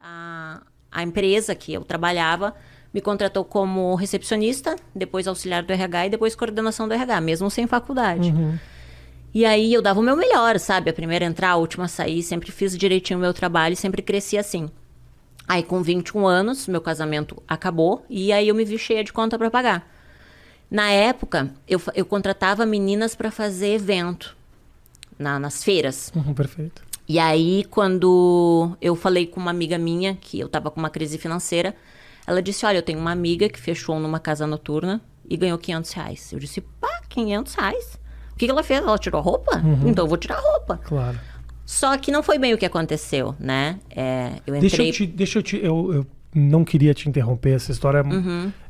A empresa que eu trabalhava me contratou como recepcionista, depois auxiliar do RH e depois coordenação do RH, mesmo sem faculdade. E aí eu dava o meu melhor, sabe? A primeira a entrar, a última a sair, sempre fiz direitinho o meu trabalho, sempre cresci assim. Aí com 21 anos, meu casamento acabou e aí eu me vi cheia de conta para pagar. Na época, eu contratava meninas para fazer evento nas feiras. Perfeito. E aí, quando eu falei com uma amiga minha, que eu tava com uma crise financeira, ela disse, olha, eu tenho uma amiga que fechou numa casa noturna e ganhou R$500. Eu disse, pá, R$500? O que ela fez? Ela tirou a roupa? Então eu vou tirar a roupa. Claro. Só que não foi bem o que aconteceu, né? Eu entrei... Eu não queria te interromper, essa história,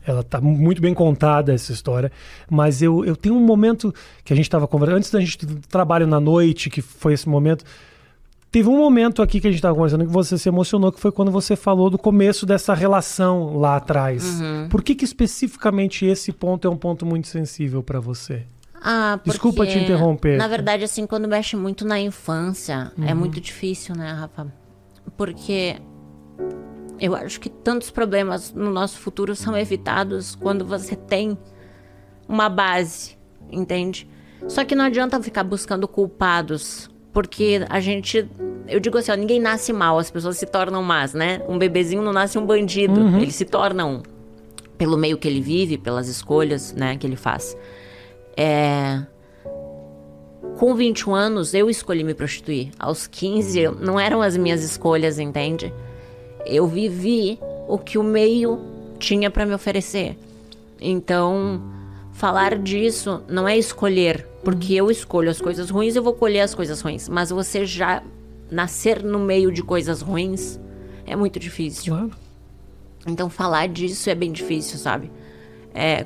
ela tá muito bem contada, essa história, mas eu tenho um momento que a gente estava conversando, antes da gente trabalho na noite, que foi esse momento... Teve um momento aqui que a gente estava conversando que você se emocionou, que foi quando você falou do começo dessa relação lá atrás. Por que especificamente esse ponto é um ponto muito sensível para você? Desculpa te interromper. Na verdade, assim, quando mexe muito na infância, é muito difícil, né, Rafa? Porque eu acho que tantos problemas no nosso futuro são evitados quando você tem uma base, entende? Só que não adianta ficar buscando culpados. Porque eu digo assim, ó, ninguém nasce mal, as pessoas se tornam más, né? Um bebezinho não nasce um bandido, ele se torna um. Pelo meio que ele vive, pelas escolhas, né, que ele faz. Com 21 anos, eu escolhi me prostituir. Aos 15, não eram as minhas escolhas, entende? Eu vivi o que o meio tinha pra me oferecer. Então, falar disso não é escolher, porque eu escolho as coisas ruins, eu vou colher as coisas ruins. Mas você já nascer no meio de coisas ruins é muito difícil. Claro. Então falar disso é bem difícil, sabe?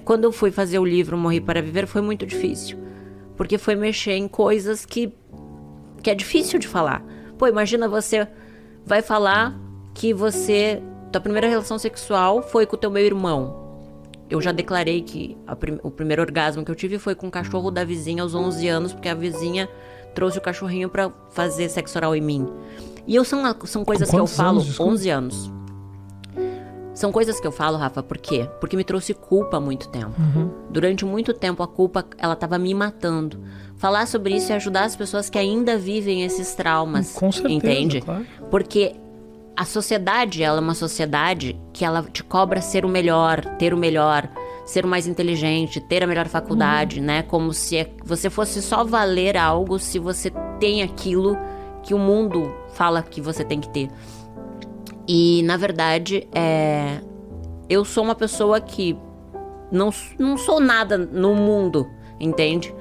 Quando eu fui fazer o livro Morri para Viver foi muito difícil. Porque foi mexer em coisas que é difícil de falar. Pô, imagina você vai falar que tua primeira relação sexual foi com o teu meu irmão. Eu já declarei que o primeiro orgasmo que eu tive foi com o cachorro da vizinha aos 11 anos, porque a vizinha trouxe o cachorrinho pra fazer sexo oral em mim. E são coisas que eu falo... 11 anos. São coisas que eu falo, Rafa, por quê? Porque me trouxe culpa há muito tempo. Durante muito tempo, a culpa, ela tava me matando. Falar sobre isso e ajudar as pessoas que ainda vivem esses traumas. Com certeza, entende? Claro. Porque... a sociedade, ela é uma sociedade que ela te cobra ser o melhor, ter o melhor, ser o mais inteligente, ter a melhor faculdade, né? Como se você fosse só valer algo se você tem aquilo que o mundo fala que você tem que ter. E, na verdade, eu sou uma pessoa que não sou nada no mundo, entende?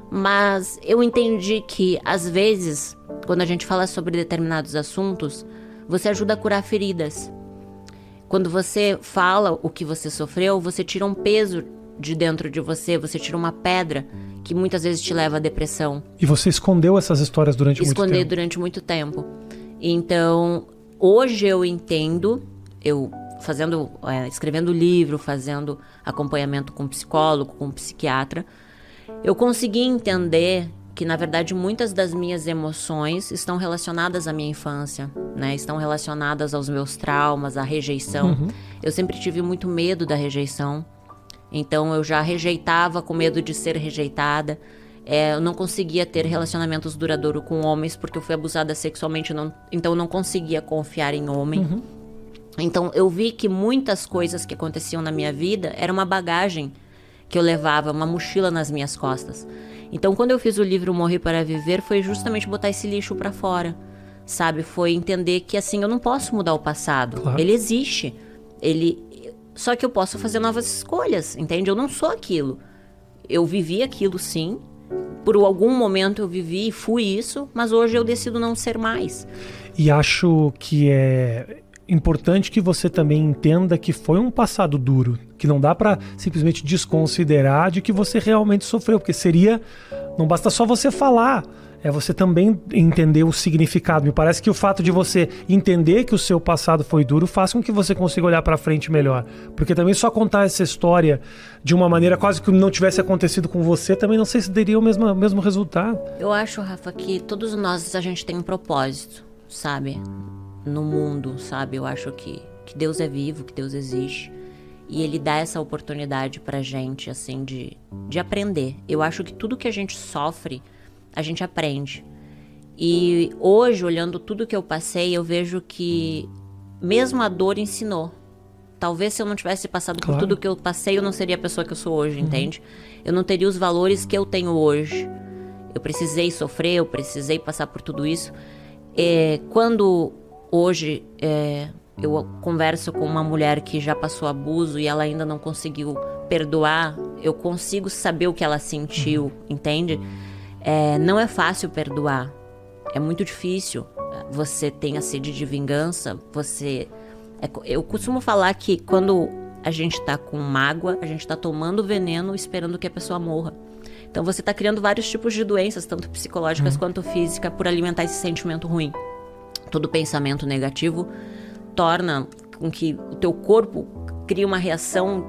Mas eu entendi que, às vezes, quando a gente fala sobre determinados assuntos... você ajuda a curar feridas. Quando você fala o que você sofreu, você tira um peso de dentro de você, você tira uma pedra que muitas vezes te leva à depressão. E você escondeu essas histórias durante muito tempo? Esconder durante muito tempo. Então, hoje eu entendo, escrevendo livro, fazendo acompanhamento com psicólogo, com psiquiatra, eu consegui entender que, na verdade, muitas das minhas emoções estão relacionadas à minha infância, né? Estão relacionadas aos meus traumas, à rejeição. Eu sempre tive muito medo da rejeição. Então, eu já rejeitava com medo de ser rejeitada. Eu não conseguia ter relacionamentos duradouros com homens, porque eu fui abusada sexualmente, então eu não conseguia confiar em homem. Então, eu vi que muitas coisas que aconteciam na minha vida era uma bagagem que eu levava, uma mochila nas minhas costas. Então, quando eu fiz o livro Morri para Viver, foi justamente botar esse lixo pra fora, sabe? Foi entender que, assim, eu não posso mudar o passado. Claro. Ele existe. Só que eu posso fazer novas escolhas, entende? Eu não sou aquilo. Eu vivi aquilo, sim. Por algum momento eu vivi e fui isso, mas hoje eu decido não ser mais. E acho que é importante que você também entenda que foi um passado duro, que não dá pra simplesmente desconsiderar de que você realmente sofreu, porque não basta só você falar, é você também entender o significado. Me parece que o fato de você entender que o seu passado foi duro faz com que você consiga olhar pra frente melhor, porque também só contar essa história de uma maneira quase que não tivesse acontecido com você, também não sei se daria o mesmo resultado. Eu acho, Rafa, que todos nós, a gente tem um propósito, sabe? no mundo, sabe? Eu acho que Deus é vivo, que Deus existe. E Ele dá essa oportunidade pra gente, assim, de aprender. Eu acho que tudo que a gente sofre, a gente aprende. E hoje, olhando tudo que eu passei, eu vejo que mesmo a dor ensinou. Talvez se eu não tivesse passado por tudo que eu passei, eu não seria a pessoa que eu sou hoje, entende? Eu não teria os valores que eu tenho hoje. Eu precisei sofrer, eu precisei passar por tudo isso. Quando hoje eu converso com uma mulher que já passou abuso e ela ainda não conseguiu perdoar, eu consigo saber o que ela sentiu, entende? Não é fácil perdoar. É muito difícil. Você tem a sede de vingança, eu costumo falar que quando a gente tá com mágoa, a gente tá tomando veneno esperando que a pessoa morra. Então você tá criando vários tipos de doenças, tanto psicológicas quanto físicas, por alimentar esse sentimento ruim. Todo pensamento negativo torna com que o teu corpo crie uma reação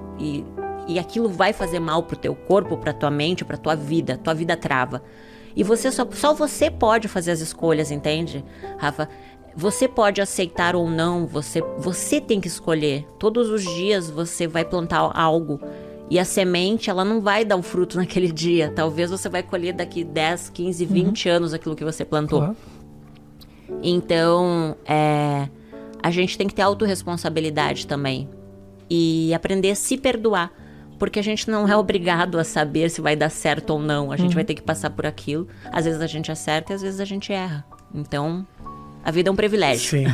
e aquilo vai fazer mal pro teu corpo, pra tua mente, pra tua vida trava. E você só você pode fazer as escolhas, entende, Rafa? Você pode aceitar ou não, você tem que escolher. Todos os dias você vai plantar algo e a semente, ela não vai dar um fruto naquele dia. Talvez você vai colher daqui 10, 15, 20 anos aquilo que você plantou. Então, a gente tem que ter autorresponsabilidade também e aprender a se perdoar. Porque a gente não é obrigado a saber se vai dar certo ou não. A gente vai ter que passar por aquilo. Às vezes a gente acerta e às vezes a gente erra. Então, a vida é um privilégio. Sim.